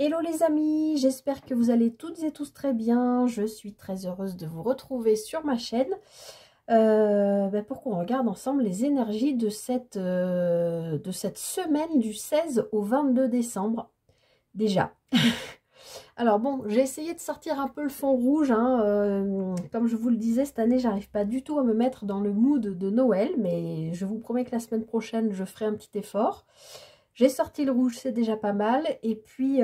Hello les amis, j'espère que vous allez toutes et tous très bien. Je suis très heureuse de vous retrouver sur ma chaîne pour qu'on regarde ensemble les énergies de cette semaine du 16 au 22 décembre déjà. Alors bon, j'ai essayé de sortir un peu le fond rouge, hein, comme je vous le disais, cette année j'arrive pas du tout à me mettre dans le mood de Noël, mais je vous promets que la semaine prochaine je ferai un petit effort. J'ai sorti le rouge, c'est déjà pas mal. Et puis,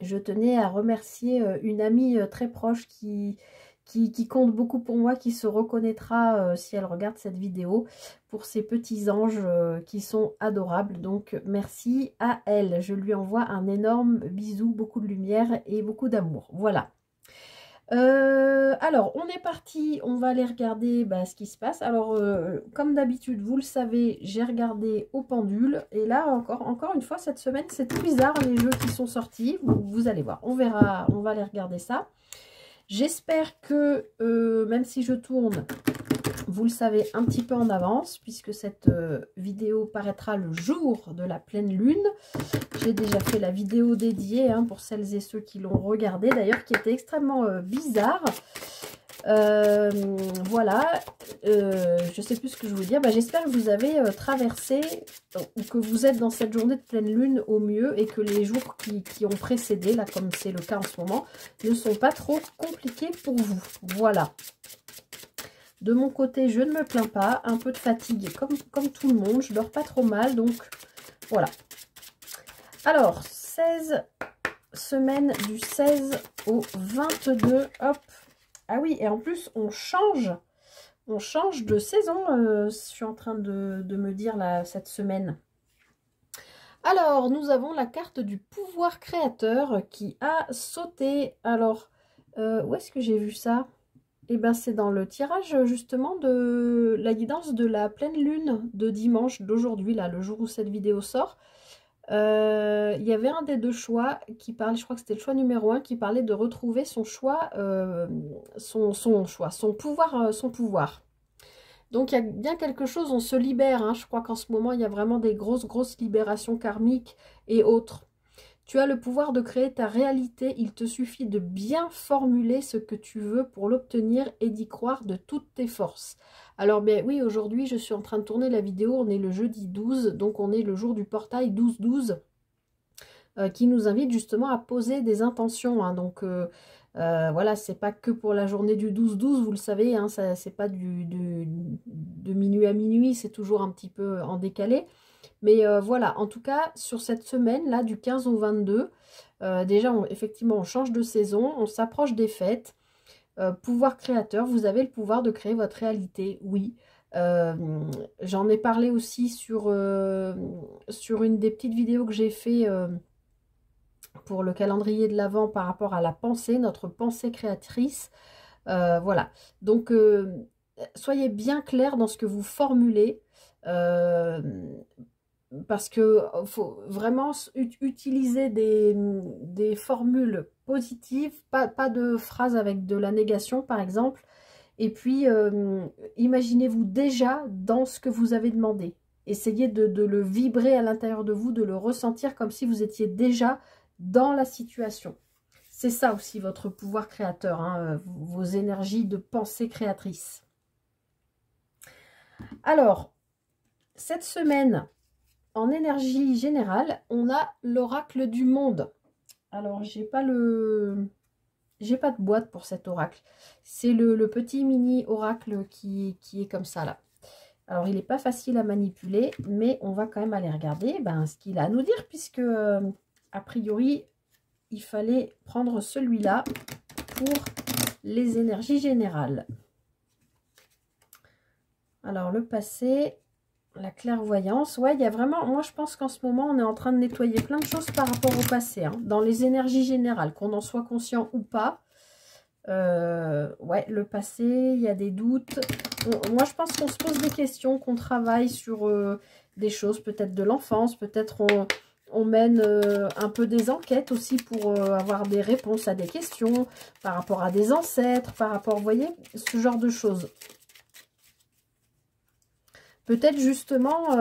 je tenais à remercier une amie très proche qui compte beaucoup pour moi, qui se reconnaîtra si elle regarde cette vidéo, pour ces petits anges qui sont adorables. Donc, merci à elle. Je lui envoie un énorme bisou, beaucoup de lumière et beaucoup d'amour. Voilà. Alors, on est parti, on va aller regarder ce qui se passe. Alors, comme d'habitude, vous le savez, j'ai regardé au pendule. Et là, encore une fois, cette semaine, c'est tout bizarre, les jeux qui sont sortis. Vous allez voir, on verra, on va aller regarder ça. J'espère que, même si je tourne, vous le savez un petit peu en avance, puisque cette vidéo paraîtra le jour de la pleine lune. J'ai déjà fait la vidéo dédiée pour celles et ceux qui l'ont regardée, d'ailleurs, qui était extrêmement bizarre. Voilà, je sais plus ce que je veux dire. J'espère que vous avez traversé, ou que vous êtes dans cette journée de pleine lune au mieux, et que les jours qui ont précédé, là comme c'est le cas en ce moment, ne sont pas trop compliqués pour vous. Voilà. De mon côté, je ne me plains pas. Un peu de fatigue comme tout le monde. Je dors pas trop mal, donc voilà. Alors, 16 semaines du 16 au 22. Hop. Ah oui, et en plus, on change de saison. Je suis en train de me dire là, cette semaine. Alors, nous avons la carte du pouvoir créateur qui a sauté. Alors, où est-ce que j'ai vu ça? Eh bien, c'est dans le tirage justement de la guidance de la pleine lune de dimanche d'aujourd'hui, là, le jour où cette vidéo sort. Il y avait un des deux choix qui parlait, je crois que c'était le choix numéro 1, qui parlait de retrouver son choix, son pouvoir. Donc il y a bien quelque chose, on se libère, je crois qu'en ce moment il y a vraiment des grosses libérations karmiques et autres. Tu as le pouvoir de créer ta réalité, il te suffit de bien formuler ce que tu veux pour l'obtenir et d'y croire de toutes tes forces. Alors oui, aujourd'hui je suis en train de tourner la vidéo, on est le jeudi 12, donc on est le jour du portail 12-12, qui nous invite justement à poser des intentions. Donc voilà, c'est pas que pour la journée du 12-12, vous le savez, c'est pas de minuit à minuit, c'est toujours un petit peu en décalé. Mais voilà, en tout cas, sur cette semaine-là, du 15 au 22, déjà, effectivement, on change de saison, on s'approche des fêtes. Pouvoir créateur, vous avez le pouvoir de créer votre réalité, oui. J'en ai parlé aussi sur une des petites vidéos que j'ai fait pour le calendrier de l'Avent par rapport à la pensée, notre pensée créatrice. Voilà, donc soyez bien clair dans ce que vous formulez. Parce que faut vraiment utiliser des formules positives, pas de phrases avec de la négation par exemple. Et puis imaginez-vous déjà dans ce que vous avez demandé. Essayez de le vibrer à l'intérieur de vous, de le ressentir comme si vous étiez déjà dans la situation. C'est ça aussi votre pouvoir créateur, vos énergies de pensée créatrice. Alors, cette semaine, en énergie générale, on a l'oracle du monde. Alors, j'ai pas de boîte pour cet oracle. C'est le petit mini oracle qui est comme ça, là. Alors, il n'est pas facile à manipuler, mais on va quand même aller regarder ce qu'il a à nous dire, puisque, a priori, il fallait prendre celui-là pour les énergies générales. Alors, le passé... La clairvoyance, ouais, il y a vraiment, moi je pense qu'en ce moment on est en train de nettoyer plein de choses par rapport au passé, dans les énergies générales, qu'on en soit conscient ou pas. Ouais, le passé, il y a des doutes. Moi je pense qu'on se pose des questions, qu'on travaille sur des choses, peut-être de l'enfance, peut-être on mène un peu des enquêtes aussi pour avoir des réponses à des questions, par rapport à des ancêtres, par rapport, vous voyez, ce genre de choses. Peut-être justement,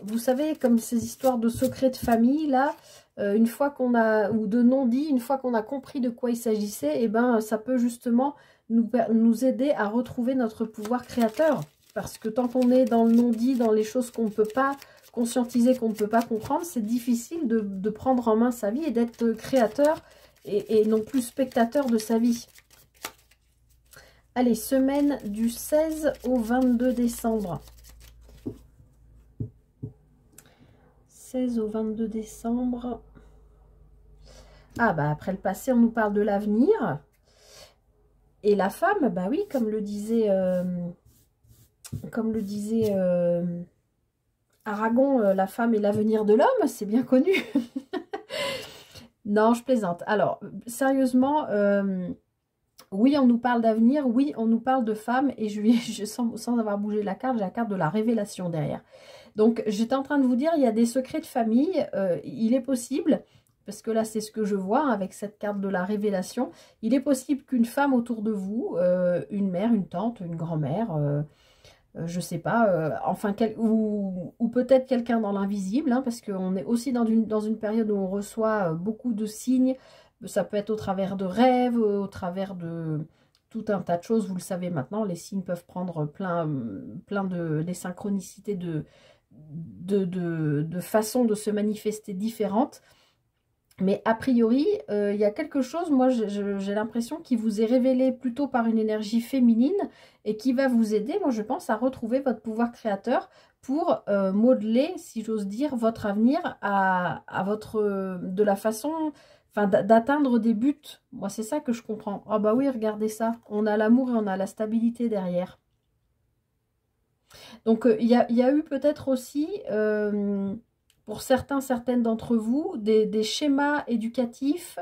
vous savez, comme ces histoires de secrets de famille, là, une fois qu'on a, ou de non-dit, une fois qu'on a compris de quoi il s'agissait, et ben ça peut justement nous aider à retrouver notre pouvoir créateur. Parce que tant qu'on est dans le non-dit, dans les choses qu'on ne peut pas conscientiser, qu'on ne peut pas comprendre, c'est difficile de prendre en main sa vie et d'être créateur et non plus spectateur de sa vie. Allez, semaine du 16 au 22 décembre. 16 au 22 décembre. Ah bah après le passé, on nous parle de l'avenir. Et la femme, bah oui, comme le disait Aragon, la femme est l'avenir de l'homme, c'est bien connu. Non, je plaisante. Alors, sérieusement, oui, on nous parle d'avenir, oui, on nous parle de femme, et sans avoir bougé la carte, j'ai la carte de la révélation derrière. Donc, j'étais en train de vous dire, il y a des secrets de famille, il est possible, parce que là, c'est ce que je vois avec cette carte de la révélation, il est possible qu'une femme autour de vous, une mère, une tante, une grand-mère, je sais pas, enfin, ou peut-être quelqu'un dans l'invisible, hein, parce qu'on est aussi dans une période où on reçoit beaucoup de signes. Ça peut être au travers de rêves, au travers de tout un tas de choses. Vous le savez maintenant, les signes peuvent prendre plein des synchronicités de façons de se manifester différentes. Mais a priori, il y a quelque chose, moi j'ai l'impression, qui vous est révélé plutôt par une énergie féminine et qui va vous aider, moi je pense, à retrouver votre pouvoir créateur pour modeler, si j'ose dire, votre avenir de la façon, enfin d'atteindre des buts. Moi c'est ça que je comprends. Ah bah oui, regardez ça, on a l'amour et on a la stabilité derrière. Donc il y a eu peut-être aussi... pour certaines d'entre vous, des schémas éducatifs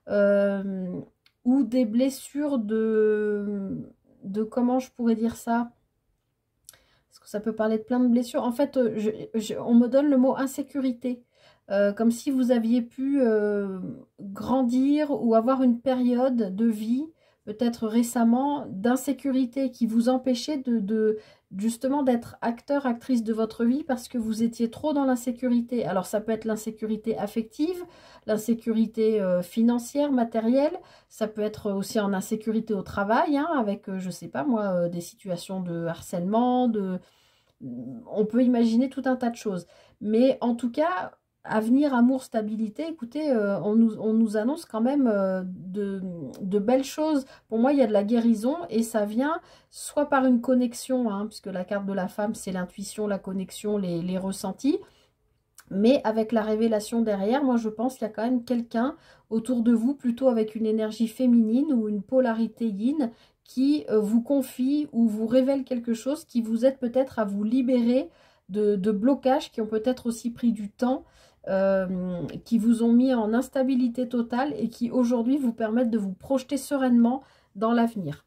ou des blessures comment je pourrais dire ça? Parce que ça peut parler de plein de blessures. En fait, on me donne le mot insécurité. Comme si vous aviez pu grandir ou avoir une période de vie, peut-être récemment, d'insécurité qui vous empêchait justement d'être acteur, actrice de votre vie parce que vous étiez trop dans l'insécurité. Alors ça peut être l'insécurité affective, l'insécurité financière, matérielle, ça peut être aussi en insécurité au travail, hein, avec, je sais pas moi, des situations de harcèlement, on peut imaginer tout un tas de choses. Mais en tout cas, avenir, amour, stabilité, écoutez, on nous annonce quand même de belles choses. Pour moi, il y a de la guérison et ça vient soit par une connexion, hein, puisque la carte de la femme, c'est l'intuition, la connexion, les ressentis. Mais avec la révélation derrière, moi je pense qu'il y a quand même quelqu'un autour de vous, plutôt avec une énergie féminine ou une polarité yin, qui vous confie ou vous révèle quelque chose qui vous aide peut-être à vous libérer de blocages qui ont peut-être aussi pris du temps, qui vous ont mis en instabilité totale et qui aujourd'hui vous permettent de vous projeter sereinement dans l'avenir.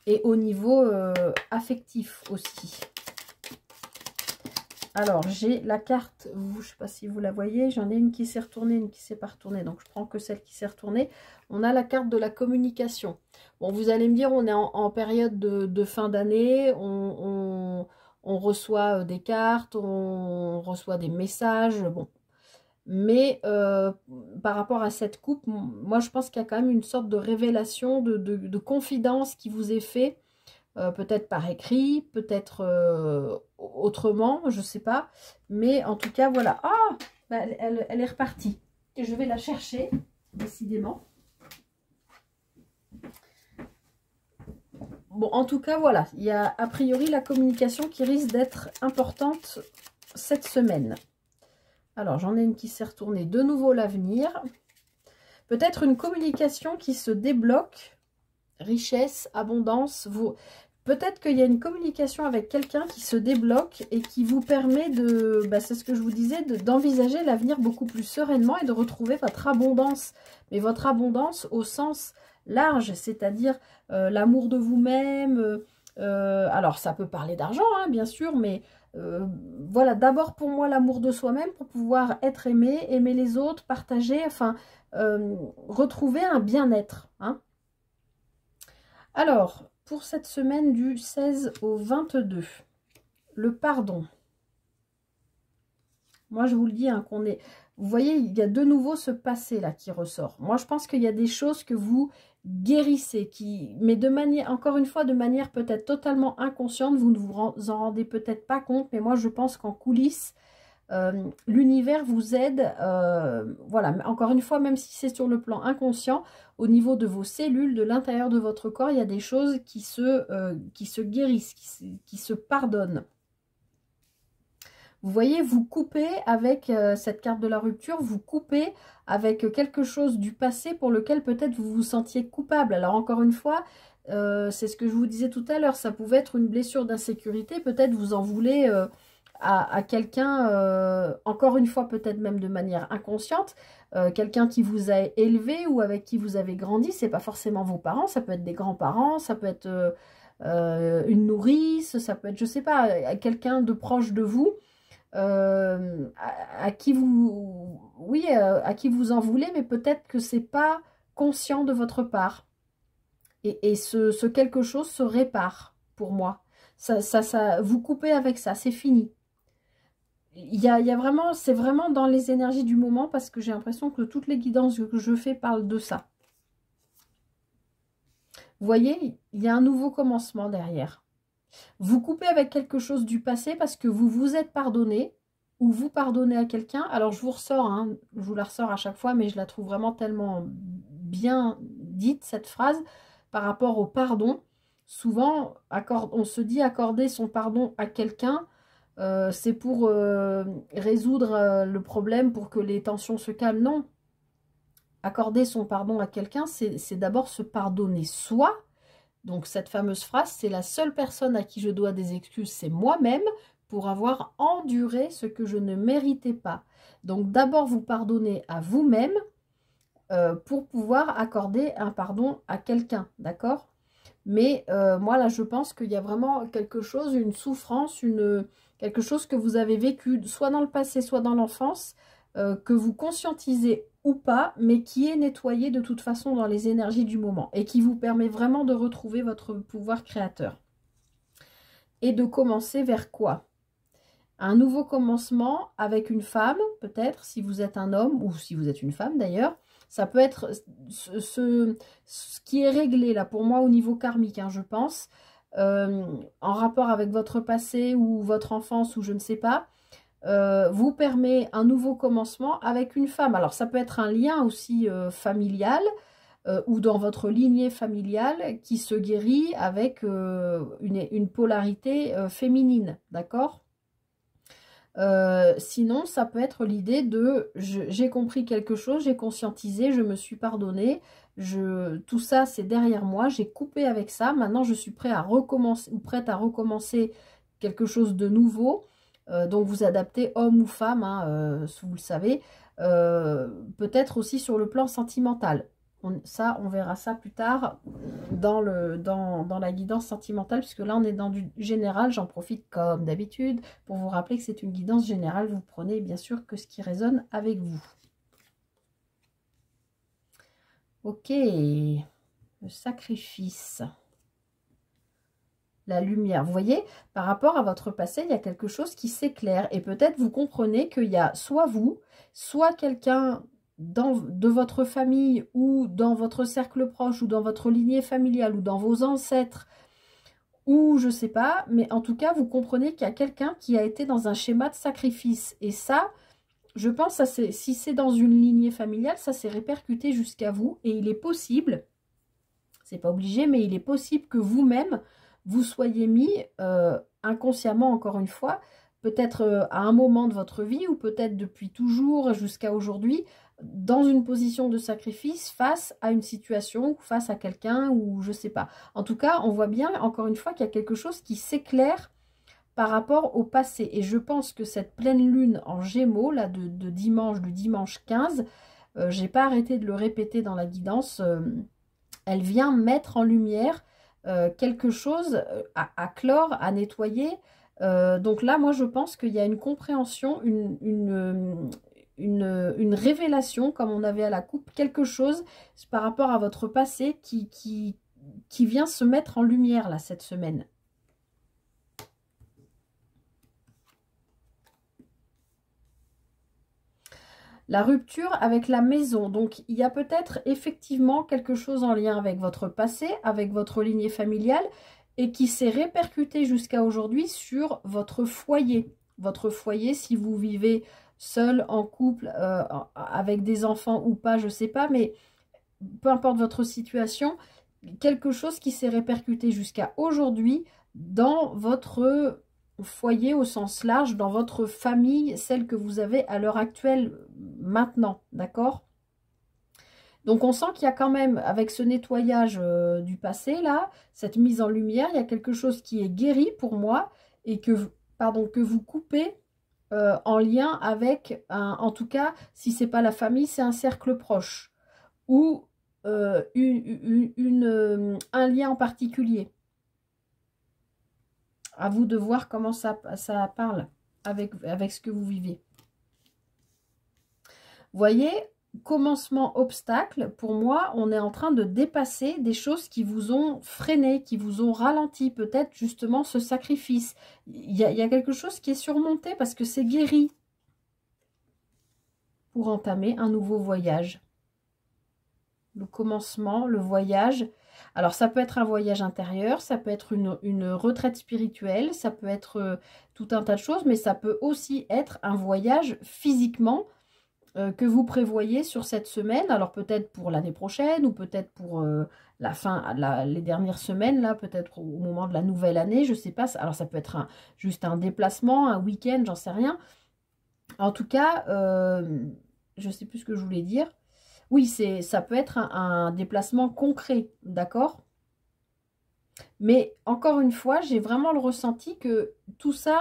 Et au niveau affectif aussi. Alors, j'ai la carte, je ne sais pas si vous la voyez, j'en ai une qui s'est retournée, une qui ne s'est pas retournée, donc je prends que celle qui s'est retournée. On a la carte de la communication. Bon, vous allez me dire, on est en période de fin d'année, on reçoit des cartes, on reçoit des messages, bon. Mais par rapport à cette coupe, moi je pense qu'il y a quand même une sorte de révélation, de confidence qui vous est fait. Peut-être par écrit, peut-être autrement, je ne sais pas. Mais en tout cas, voilà. Ah, bah, elle est repartie. Et je vais la chercher, décidément. Bon, en tout cas, voilà. Il y a a priori la communication qui risque d'être importante cette semaine. Alors, j'en ai une qui s'est retournée. De nouveau, l'avenir. Peut-être une communication qui se débloque. Richesse, abondance. Peut-être qu'il y a une communication avec quelqu'un qui se débloque et qui vous permet de, bah c'est ce que je vous disais, d'envisager l'avenir beaucoup plus sereinement et de retrouver votre abondance. Mais votre abondance au sens large, c'est-à-dire l'amour de vous-même. Alors, ça peut parler d'argent, hein, bien sûr, mais voilà, d'abord pour moi, l'amour de soi-même pour pouvoir être aimé, aimer les autres, partager, enfin, retrouver un bien-être, hein. Alors, pour cette semaine du 16 au 22, le pardon. Moi, je vous le dis, hein, qu'on est... vous voyez, il y a de nouveau ce passé là qui ressort. Moi, je pense qu'il y a des choses que vous guérissez, mais de manière, encore une fois, de manière peut-être totalement inconsciente, vous ne vous en rendez peut-être pas compte, mais moi, je pense qu'en coulisses, l'univers vous aide, voilà, encore une fois, même si c'est sur le plan inconscient, au niveau de vos cellules, de l'intérieur de votre corps, il y a des choses qui se guérissent, qui se pardonnent. Vous voyez, vous coupez avec cette carte de la rupture, vous coupez avec quelque chose du passé pour lequel peut-être vous vous sentiez coupable. Alors encore une fois, c'est ce que je vous disais tout à l'heure, ça pouvait être une blessure d'insécurité, peut-être vous en voulez à quelqu'un, encore une fois peut-être même de manière inconsciente, quelqu'un qui vous a élevé ou avec qui vous avez grandi, c'est pas forcément vos parents, ça peut être des grands-parents, ça peut être une nourrice, ça peut être, je sais pas, quelqu'un de proche de vous. À qui vous, oui, à qui vous en voulez, mais peut-être que c'est pas conscient de votre part. Et ce quelque chose se répare pour moi. Vous coupez avec ça, c'est fini. Il y a vraiment, c'est vraiment dans les énergies du moment parce que j'ai l'impression que toutes les guidances que je fais parlent de ça. Vous voyez, il y a un nouveau commencement derrière. Vous coupez avec quelque chose du passé parce que vous vous êtes pardonné ou vous pardonnez à quelqu'un. Alors je vous ressors, hein, je vous la ressors à chaque fois, mais je la trouve vraiment tellement bien dite cette phrase par rapport au pardon. Souvent, on se dit accorder son pardon à quelqu'un, c'est pour résoudre le problème, pour que les tensions se calment. Non, accorder son pardon à quelqu'un, c'est d'abord se pardonner soi. Donc cette fameuse phrase, c'est la seule personne à qui je dois des excuses, c'est moi-même, pour avoir enduré ce que je ne méritais pas. Donc d'abord vous pardonnez à vous-même pour pouvoir accorder un pardon à quelqu'un, d'accord? Mais moi là je pense qu'il y a vraiment quelque chose, une souffrance, quelque chose que vous avez vécu, soit dans le passé, soit dans l'enfance, que vous conscientisez ou pas, mais qui est nettoyé de toute façon dans les énergies du moment et qui vous permet vraiment de retrouver votre pouvoir créateur. Et de commencer vers quoi? Un nouveau commencement avec une femme, peut-être, si vous êtes un homme ou si vous êtes une femme d'ailleurs. Ça peut être ce qui est réglé là pour moi au niveau karmique, hein, je pense, en rapport avec votre passé ou votre enfance ou je ne sais pas. Vous permet un nouveau commencement avec une femme. Alors ça peut être un lien aussi familial ou dans votre lignée familiale qui se guérit avec une polarité féminine, d'accord? Sinon, ça peut être l'idée de j'ai compris quelque chose, j'ai conscientisé, je me suis pardonné, tout ça c'est derrière moi, j'ai coupé avec ça, maintenant je suis prêt à recommencer ou prête à recommencer quelque chose de nouveau. Donc vous adaptez homme ou femme, hein, vous le savez, peut-être aussi sur le plan sentimental. On verra ça plus tard dans la guidance sentimentale, puisque là on est dans du général. J'en profite comme d'habitude pour vous rappeler que c'est une guidance générale. Vous prenez bien sûr que ce qui résonne avec vous. Ok, le sacrifice. La lumière. Vous voyez, par rapport à votre passé, il y a quelque chose qui s'éclaire. Et peut-être vous comprenez qu'il y a soit vous, soit quelqu'un de votre famille ou dans votre cercle proche ou dans votre lignée familiale ou dans vos ancêtres ou je sais pas, mais en tout cas vous comprenez qu'il y a quelqu'un qui a été dans un schéma de sacrifice et ça, je pense, si c'est dans une lignée familiale, ça s'est répercuté jusqu'à vous et il est possible, c'est pas obligé, mais il est possible que vous-même vous soyez mis inconsciemment, encore une fois, peut-être à un moment de votre vie ou peut-être depuis toujours jusqu'à aujourd'hui, dans une position de sacrifice face à une situation, face à quelqu'un ou je sais pas. En tout cas, on voit bien, encore une fois, qu'il y a quelque chose qui s'éclaire par rapport au passé. Et je pense que cette pleine lune en Gémeaux, là, de dimanche, du dimanche 15, j'ai pas arrêté de le répéter dans la guidance, elle vient mettre en lumière quelque chose à clore, à nettoyer. Donc là, moi, je pense qu'il y a une compréhension, une révélation, comme on avait à la coupe, quelque chose par rapport à votre passé qui vient se mettre en lumière, là, cette semaine. La rupture avec la maison. Donc, il y a peut-être effectivement quelque chose en lien avec votre passé, avec votre lignée familiale, et qui s'est répercuté jusqu'à aujourd'hui sur votre foyer. Votre foyer, si vous vivez seul, en couple, avec des enfants ou pas, je ne sais pas, mais peu importe votre situation, quelque chose qui s'est répercuté jusqu'à aujourd'hui dans votre foyer au sens large, dans votre famille, celle que vous avez à l'heure actuelle maintenant, d'accord? Donc on sent qu'il y a quand même, avec ce nettoyage du passé là, cette mise en lumière, il y a quelque chose qui est guéri pour moi et que, pardon, que vous coupez en lien avec, en tout cas, si c'est pas la famille, c'est un cercle proche ou un lien en particulier. À vous de voir comment ça parle avec ce que vous vivez. Vous voyez, commencement obstacle, pour moi, on est en train de dépasser des choses qui vous ont freiné, qui vous ont ralenti, peut-être justement ce sacrifice. Il y a quelque chose qui est surmonté parce que c'est guéri pour entamer un nouveau voyage. Le commencement, le voyage. Alors, ça peut être un voyage intérieur, ça peut être une retraite spirituelle, ça peut être tout un tas de choses, mais ça peut aussi être un voyage physiquement que vous prévoyez sur cette semaine. Alors, peut-être pour l'année prochaine ou peut-être pour la fin, les dernières semaines, là, peut-être au moment de la nouvelle année, je ne sais pas. Alors, ça peut être juste un déplacement, un week-end, j'en sais rien. En tout cas, je ne sais plus ce que je voulais dire. Oui, ça peut être un déplacement concret, d'accord? Mais encore une fois, j'ai vraiment le ressenti que tout ça,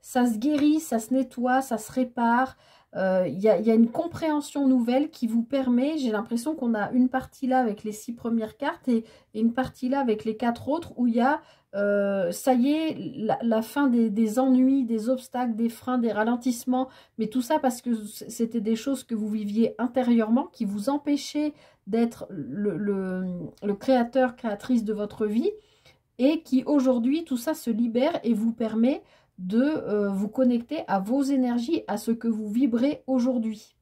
ça se guérit, ça se nettoie, ça se répare. Il y a une compréhension nouvelle qui vous permet, j'ai l'impression qu'on a une partie là avec les 6 premières cartes et une partie là avec les 4 autres où il y a, ça y est, la fin des ennuis, des obstacles, des freins, des ralentissements. Mais tout ça parce que c'était des choses que vous viviez intérieurement qui vous empêchaient d'être le créateur, créatrice de votre vie et qui aujourd'hui, tout ça se libère et vous permet de vous connecter à vos énergies, à ce que vous vibrez aujourd'hui.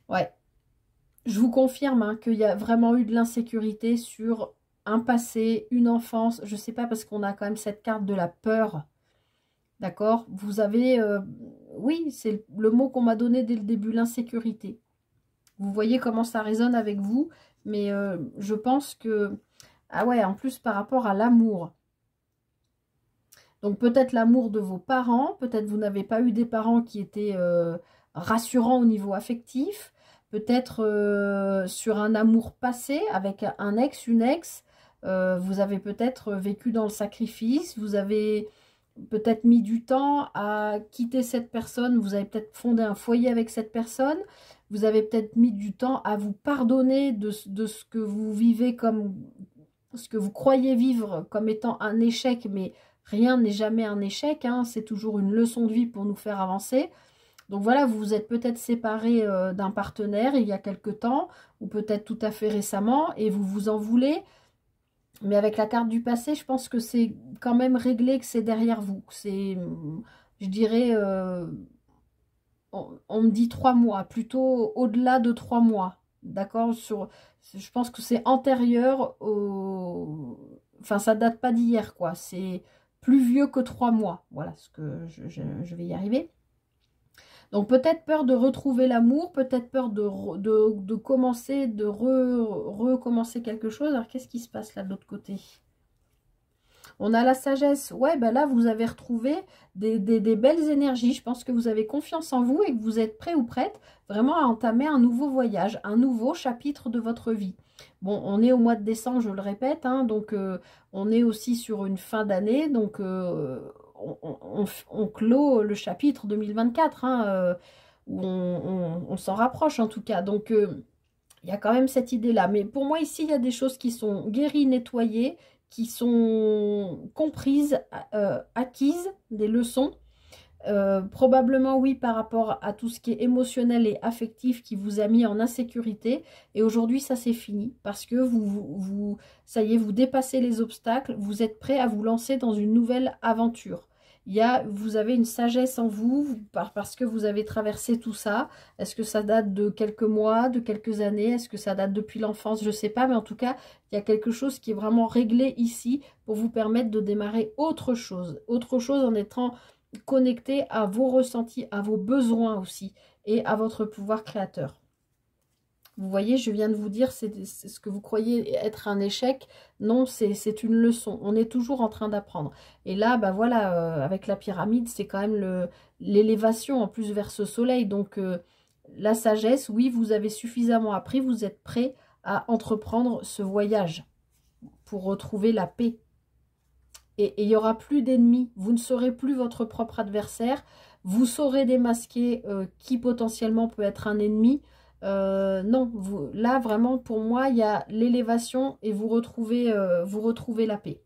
Ouais, je vous confirme hein, qu'il y a vraiment eu de l'insécurité sur un passé, une enfance, je sais pas parce qu'on a quand même cette carte de la peur, d'accord? Vous avez, oui, c'est le mot qu'on m'a donné dès le début, l'insécurité. Vous voyez comment ça résonne avec vous, mais je pense que... Ah ouais, en plus par rapport à l'amour. Donc peut-être l'amour de vos parents, peut-être vous n'avez pas eu des parents qui étaient rassurants au niveau affectif, peut-être sur un amour passé avec un ex, une ex, vous avez peut-être vécu dans le sacrifice, vous avez peut-être mis du temps à quitter cette personne, vous avez peut-être fondé un foyer avec cette personne, vous avez peut-être mis du temps à vous pardonner de ce que vous vivez comme... ce que vous croyez vivre comme étant un échec, mais rien n'est jamais un échec, hein, c'est toujours une leçon de vie pour nous faire avancer. Donc voilà, vous vous êtes peut-être séparé d'un partenaire il y a quelque temps, ou peut-être tout à fait récemment, et vous vous en voulez. Mais avec la carte du passé, je pense que c'est quand même réglé, que c'est derrière vous. C'est, je dirais, on me dit 3 mois, plutôt au-delà de 3 mois. D'accord? Je pense que c'est antérieur au... Enfin, ça date pas d'hier, quoi. C'est plus vieux que 3 mois. Voilà, ce que je vais y arriver. Donc, peut-être peur de retrouver l'amour, peut-être peur de commencer, de recommencer quelque chose. Alors, qu'est-ce qui se passe là de l'autre côté? On a la sagesse. Ouais, ben là, vous avez retrouvé des belles énergies. Je pense que vous avez confiance en vous et que vous êtes prêt ou prête vraiment à entamer un nouveau voyage, un nouveau chapitre de votre vie. Bon, on est au mois de décembre, je le répète, hein, donc on est aussi sur une fin d'année, donc on clôt le chapitre 2024, hein, où on s'en rapproche en tout cas. Donc, il y a quand même cette idée-là. Mais pour moi, ici, il y a des choses qui sont guéries, nettoyées, qui sont comprises, acquises, des leçons. Probablement, oui, par rapport à tout ce qui est émotionnel et affectif qui vous a mis en insécurité. Et aujourd'hui, ça, c'est fini. Parce que ça y est, vous dépassez les obstacles. Vous êtes prêt à vous lancer dans une nouvelle aventure. vous avez une sagesse en vous, parce que vous avez traversé tout ça. Est-ce que ça date de quelques mois, de quelques années? Est-ce que ça date depuis l'enfance? Je ne sais pas, mais en tout cas, il y a quelque chose qui est vraiment réglé ici pour vous permettre de démarrer autre chose. Autre chose en étant connecté à vos ressentis, à vos besoins aussi et à votre pouvoir créateur. Vous voyez, je viens de vous dire, c'est ce que vous croyez être un échec. Non, c'est une leçon. On est toujours en train d'apprendre. Et là, bah voilà, avec la pyramide, c'est quand même l'élévation en plus vers ce soleil. Donc, la sagesse, oui, vous avez suffisamment appris. Vous êtes prêt à entreprendre ce voyage pour retrouver la paix. Et il n'y aura plus d'ennemis. Vous ne serez plus votre propre adversaire. Vous saurez démasquer qui potentiellement peut être un ennemi. Non, là vraiment pour moi il y a l'élévation et vous retrouvez la paix.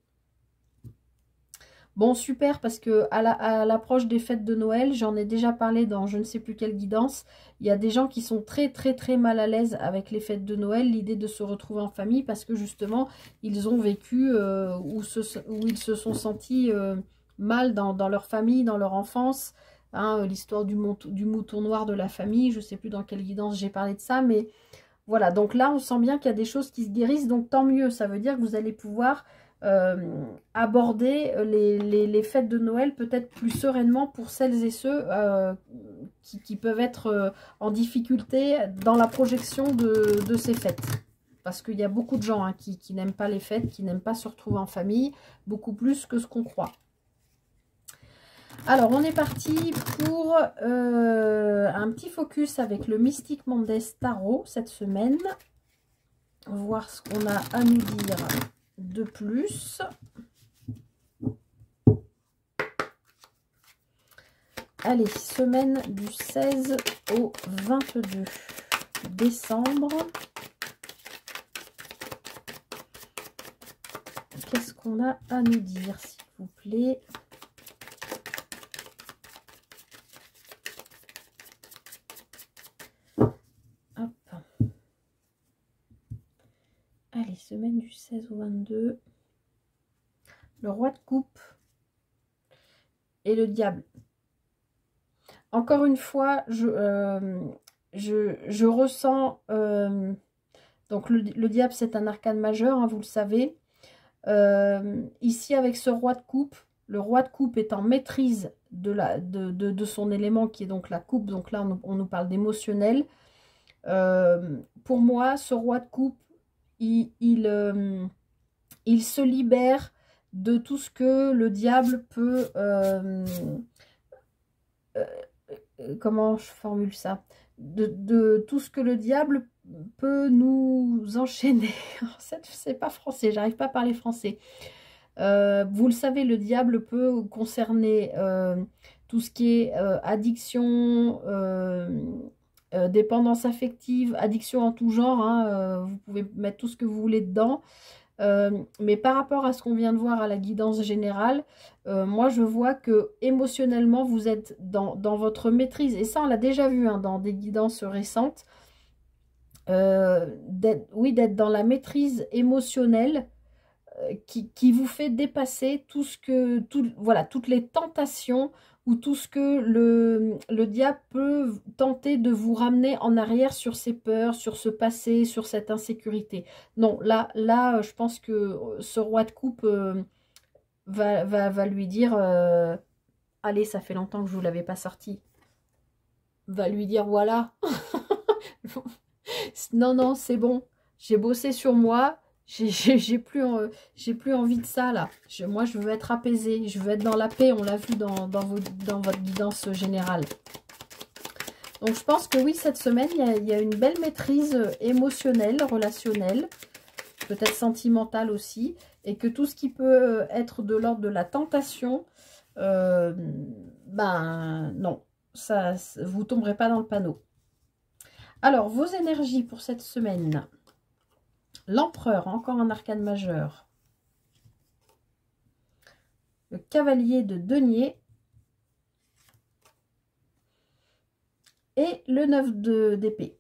Bon, super, parce que à l'approche des fêtes de Noël, j'en ai déjà parlé dans je ne sais plus quelle guidance, il y a des gens qui sont très très très mal à l'aise avec les fêtes de Noël, l'idée de se retrouver en famille, parce que justement ils ont vécu où ils se sont sentis mal dans leur famille, dans leur enfance. Hein, l'histoire du mouton noir de la famille, je ne sais plus dans quelle guidance j'ai parlé de ça, mais voilà, donc là on sent bien qu'il y a des choses qui se guérissent, donc tant mieux, ça veut dire que vous allez pouvoir aborder les fêtes de Noël peut-être plus sereinement pour celles et ceux qui peuvent être en difficulté dans la projection de ces fêtes. Parce qu'il y a beaucoup de gens hein, qui n'aiment pas les fêtes, qui n'aiment pas se retrouver en famille, beaucoup plus que ce qu'on croit. Alors, on est parti pour un petit focus avec le Mystic Monday Tarot cette semaine. Voir ce qu'on a à nous dire de plus. Allez, semaine du 16 au 22 décembre. Qu'est-ce qu'on a à nous dire, s'il vous plaît ? Allez, semaine du 16 au 22. Le roi de coupe et le diable. Encore une fois, je ressens... donc, le diable, c'est un arcane majeur, hein, vous le savez. Ici, avec ce roi de coupe, le roi de coupe est en maîtrise de son élément, qui est donc la coupe. Donc là, on nous parle d'émotionnel. Pour moi, ce roi de coupe, il se libère de tout ce que le diable peut... comment je formule ça? De tout ce que le diable peut nous enchaîner. C'est pas français, j'arrive pas à parler français. Vous le savez, le diable peut concerner tout ce qui est addiction, dépendance affective, addiction en tout genre, hein, vous pouvez mettre tout ce que vous voulez dedans. Mais par rapport à ce qu'on vient de voir à la guidance générale, moi je vois que émotionnellement vous êtes dans votre maîtrise, et ça on l'a déjà vu hein, dans des guidances récentes, d'être dans la maîtrise émotionnelle qui vous fait dépasser voilà, toutes les tentations ou tout ce que le diable peut tenter de vous ramener en arrière sur ses peurs, sur ce passé, sur cette insécurité. Non, là je pense que ce roi de coupe va lui dire allez, ça fait longtemps que je ne vous l'avais pas sorti. Va lui dire voilà. Non, c'est bon. J'ai bossé sur moi. J'ai plus envie de ça là. Moi je veux être apaisée, je veux être dans la paix, on l'a vu dans votre guidance générale. Donc je pense que oui, cette semaine il y a une belle maîtrise émotionnelle, relationnelle, peut-être sentimentale aussi, et que tout ce qui peut être de l'ordre de la tentation, ben non, ça vous tomberez pas dans le panneau. Alors vos énergies pour cette semaine. L'empereur, encore un arcane majeur. Le cavalier de denier. Et le 9 d'épée.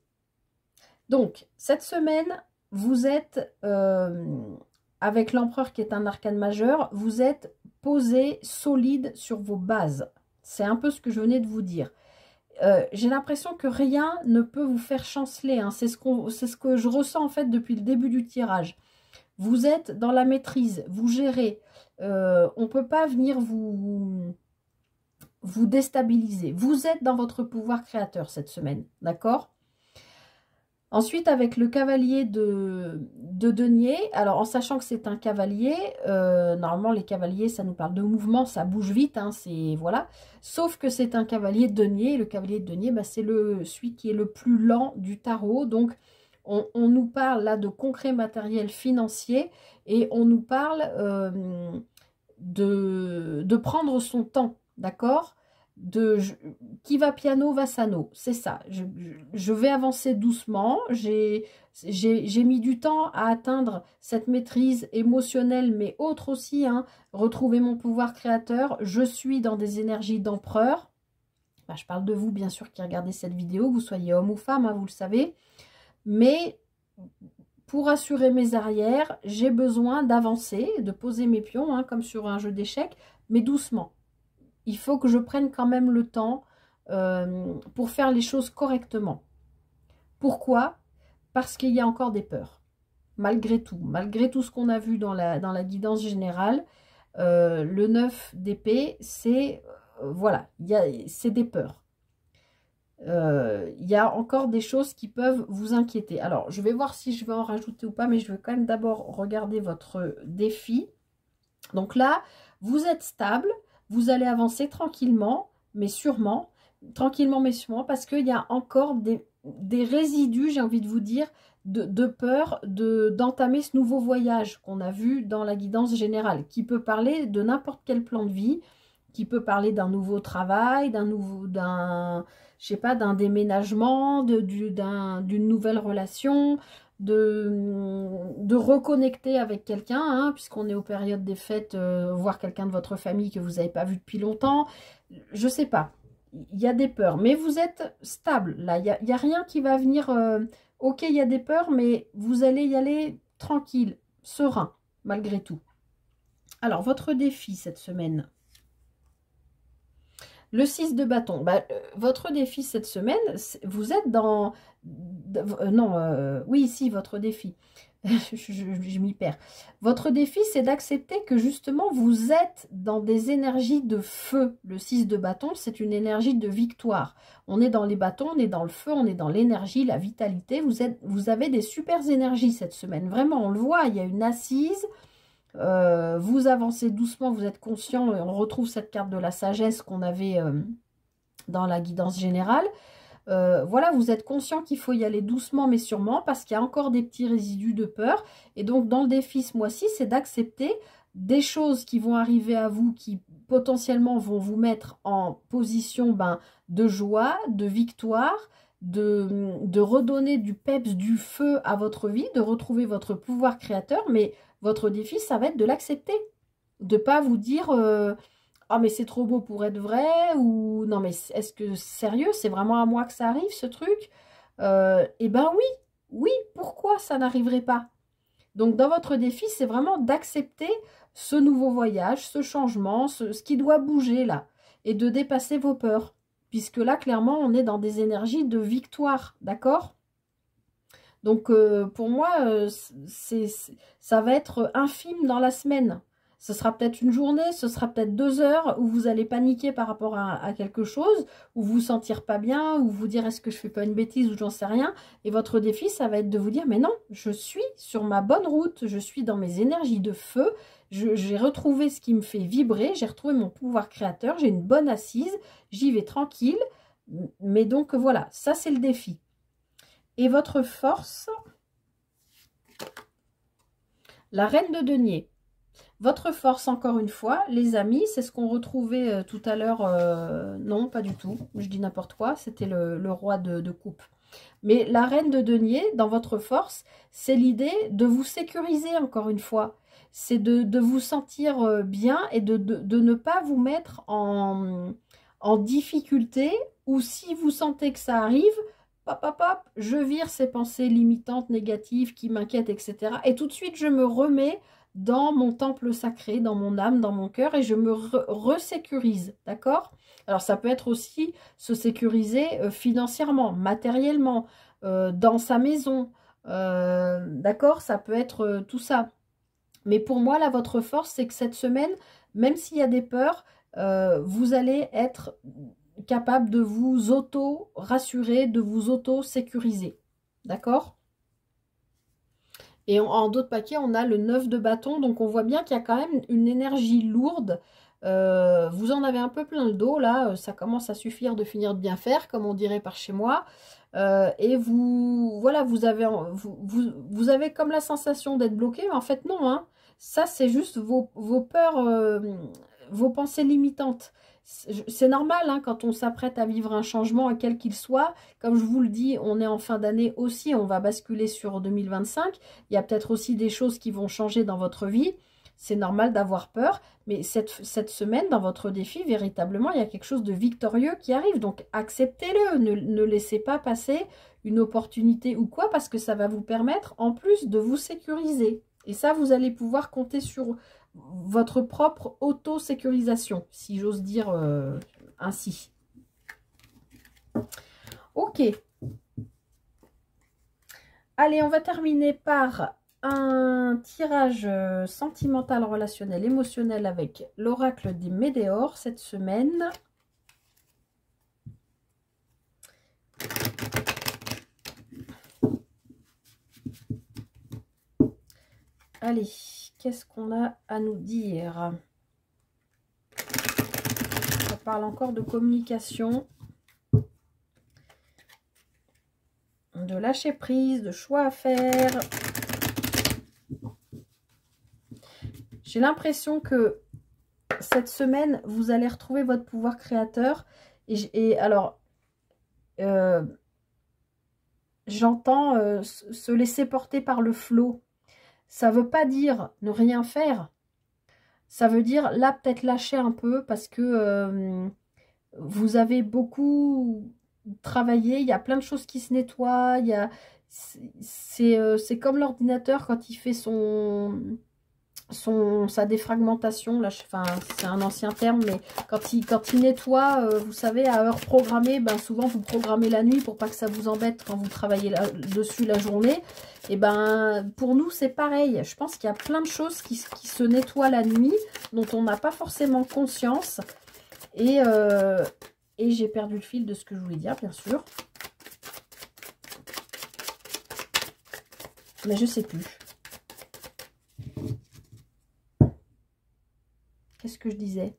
Donc, cette semaine, vous êtes, avec l'empereur qui est un arcane majeur, vous êtes posé, solide sur vos bases. C'est un peu ce que je venais de vous dire. J'ai l'impression que rien ne peut vous faire chanceler. Hein. C'est ce que je ressens en fait depuis le début du tirage. Vous êtes dans la maîtrise, vous gérez. On ne peut pas venir vous déstabiliser. Vous êtes dans votre pouvoir créateur cette semaine, d'accord? Ensuite, avec le cavalier de denier, alors en sachant que c'est un cavalier, normalement les cavaliers, ça nous parle de mouvement, ça bouge vite, hein, c'est voilà. Sauf que c'est un cavalier de denier, le cavalier de denier, bah, c'est celui qui est le plus lent du tarot, donc on nous parle là de concret matériel financier et on nous parle de prendre son temps, d'accord? Qui va piano va sano, c'est ça. Je vais avancer doucement. J'ai mis du temps à atteindre cette maîtrise émotionnelle, mais autre aussi, hein, retrouver mon pouvoir créateur. Je suis dans des énergies d'empereur. Bah, je parle de vous, bien sûr, qui regardez cette vidéo, que vous soyez homme ou femme, hein, vous le savez. Mais pour assurer mes arrières, j'ai besoin d'avancer, de poser mes pions, hein, comme sur un jeu d'échecs, mais doucement. Il faut que je prenne quand même le temps pour faire les choses correctement. Pourquoi? Parce qu'il y a encore des peurs. Malgré tout ce qu'on a vu dans la guidance générale, le 9 d'épée, c'est voilà, c'est des peurs. Il y a encore des choses qui peuvent vous inquiéter. Alors, je vais voir si je vais en rajouter ou pas, mais je veux quand même d'abord regarder votre défi. Donc là, vous êtes stable. Vous allez avancer tranquillement, mais sûrement, parce qu'il y a encore des résidus, j'ai envie de vous dire, de peur d'entamer ce nouveau voyage qu'on a vu dans la guidance générale, qui peut parler de n'importe quel plan de vie, qui peut parler d'un nouveau travail, je sais pas, d'un déménagement, d'une nouvelle relation, de reconnecter avec quelqu'un, hein, puisqu'on est aux périodes des fêtes, voir quelqu'un de votre famille que vous n'avez pas vu depuis longtemps. Je sais pas, il y a des peurs, mais vous êtes stable, là, il y a rien qui va venir, ok, il y a des peurs, mais vous allez y aller tranquille, serein, malgré tout. Alors, votre défi cette semaine, le 6 de bâton, bah, votre défi cette semaine, vous êtes dans... oui, si, votre défi. je m'y perds. Votre défi, c'est d'accepter que justement, vous êtes dans des énergies de feu. Le 6 de bâton, c'est une énergie de victoire. On est dans les bâtons, on est dans le feu, on est dans l'énergie, la vitalité. Vous avez des super énergies cette semaine. Vraiment, on le voit, il y a une assise. Vous avancez doucement, vous êtes conscient, on retrouve cette carte de la sagesse qu'on avait dans la guidance générale. Voilà, vous êtes conscient qu'il faut y aller doucement mais sûrement parce qu'il y a encore des petits résidus de peur. Et donc dans le défi ce mois-ci, c'est d'accepter des choses qui vont arriver à vous, qui potentiellement vont vous mettre en position de joie, de victoire, de redonner du peps, du feu à votre vie, de retrouver votre pouvoir créateur, mais votre défi, ça va être de l'accepter. De ne pas vous dire ah mais c'est trop beau pour être vrai, ou non mais est-ce que sérieux, c'est vraiment à moi que ça arrive ce truc? Eh ben oui, pourquoi ça n'arriverait pas? Donc dans votre défi, c'est vraiment d'accepter ce nouveau voyage, ce changement, ce qui doit bouger là, et de dépasser vos peurs. Puisque là, clairement, on est dans des énergies de victoire, d'accord? Donc, pour moi, ça va être infime dans la semaine. Ce sera peut-être une journée, ce sera peut-être 2 heures où vous allez paniquer par rapport à quelque chose, ou vous sentir pas bien, ou vous dire est-ce que je fais pas une bêtise ou j'en sais rien. Et votre défi, ça va être de vous dire mais non, je suis sur ma bonne route, je suis dans mes énergies de feu, j'ai retrouvé ce qui me fait vibrer, j'ai retrouvé mon pouvoir créateur, j'ai une bonne assise, j'y vais tranquille. Mais donc voilà, ça c'est le défi. Et votre force, la reine de denier. Votre force, encore une fois, les amis, c'est ce qu'on retrouvait tout à l'heure. Non, pas du tout. Je dis n'importe quoi. C'était le roi de coupe. Mais la reine de denier, dans votre force, c'est l'idée de vous sécuriser, encore une fois. C'est de vous sentir bien et de ne pas vous mettre en difficulté, ou si vous sentez que ça arrive, hop, hop, hop, je vire ces pensées limitantes, négatives, qui m'inquiètent, etc. Et tout de suite, je me remets dans mon temple sacré, dans mon âme, dans mon cœur, et je me resécurise, d'accord? Alors ça peut être aussi se sécuriser financièrement, matériellement, dans sa maison, d'accord? Ça peut être tout ça. Mais pour moi, là, votre force, c'est que cette semaine, même s'il y a des peurs, vous allez être capable de vous auto-rassurer, de vous auto-sécuriser. D'accord? Et en d'autres paquets, on a le 9 de bâton. Donc, on voit bien qu'il y a quand même une énergie lourde. Vous en avez un peu plein le dos, là. Ça commence à suffire de finir de bien faire, comme on dirait par chez moi. Et vous, voilà, vous avez comme la sensation d'être bloqué. Mais en fait, non, hein. Ça, c'est juste vos peurs, vos pensées limitantes. C'est normal, hein, quand on s'apprête à vivre un changement, quel qu'il soit. Comme je vous le dis, on est en fin d'année aussi. On va basculer sur 2025. Il y a peut-être aussi des choses qui vont changer dans votre vie. C'est normal d'avoir peur, mais cette semaine, dans votre défi, véritablement, il y a quelque chose de victorieux qui arrive. Donc, acceptez-le. Ne laissez pas passer une opportunité ou quoi, parce que ça va vous permettre, en plus, de vous sécuriser. Et ça, vous allez pouvoir compter sur votre propre auto-sécurisation, si j'ose dire ainsi. Ok. Allez, on va terminer par un tirage sentimental, relationnel, émotionnel avec l'oracle des Médéors cette semaine. Allez, qu'est-ce qu'on a à nous dire? Ça parle encore de communication, de lâcher prise, de choix à faire. J'ai l'impression que cette semaine, vous allez retrouver votre pouvoir créateur. Et alors, j'entends se laisser porter par le flot. Ça ne veut pas dire ne rien faire. Ça veut dire, là, peut-être lâcher un peu parce que vous avez beaucoup travaillé. Il y a plein de choses qui se nettoient. C'est comme l'ordinateur quand il fait sa défragmentation, là, enfin, c'est un ancien terme, mais quand il nettoie, vous savez, à heure programmée, ben, souvent vous programmez la nuit pour pas que ça vous embête quand vous travaillez dessus la journée. Et ben pour nous c'est pareil. Je pense qu'il y a plein de choses qui se nettoient la nuit, dont on n'a pas forcément conscience. Et j'ai perdu le fil de ce que je voulais dire, bien sûr. Mais je sais plus. Qu'est-ce que je disais?